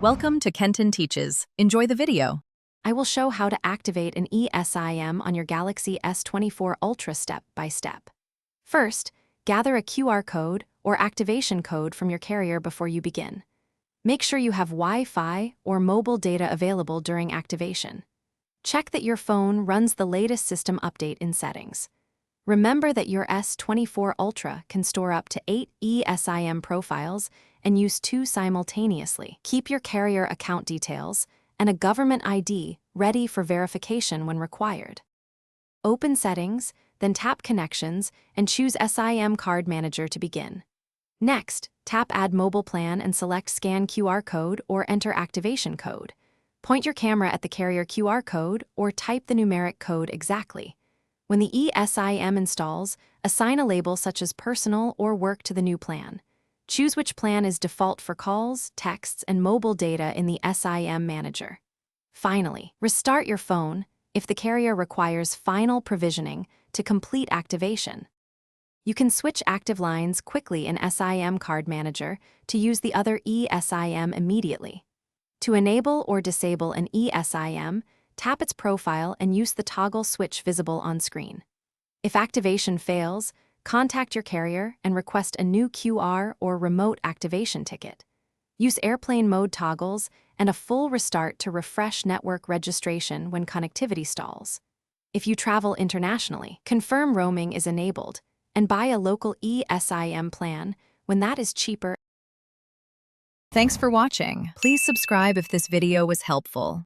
Welcome to Kenton Teaches. Enjoy the video. I will show how to activate an eSIM on your Galaxy S24 Ultra step by step. First, gather a QR code or activation code from your carrier before you begin. Make sure you have Wi-Fi or mobile data available during activation. Check that your phone runs the latest system update in settings. Remember that your S24 Ultra can store up to 8 eSIM profiles and use 2 simultaneously. Keep your carrier account details and a government ID ready for verification when required. Open Settings, then tap Connections and choose SIM Card Manager to begin. Next, tap Add Mobile Plan and select Scan QR Code or Enter Activation Code. Point your camera at the carrier QR code or type the numeric code exactly. When the eSIM installs, assign a label such as Personal or Work to the new plan. Choose which plan is default for calls, texts, and mobile data in the SIM Manager. Finally, restart your phone if the carrier requires final provisioning to complete activation. You can switch active lines quickly in SIM Card Manager to use the other eSIM immediately. To enable or disable an eSIM, tap its profile and use the toggle switch visible on screen. If activation fails, contact your carrier and request a new QR or remote activation ticket. Use airplane mode toggles and a full restart to refresh network registration when connectivity stalls. If you travel internationally, confirm roaming is enabled and buy a local eSIM plan when that is cheaper. Thanks for watching. Please subscribe if this video was helpful.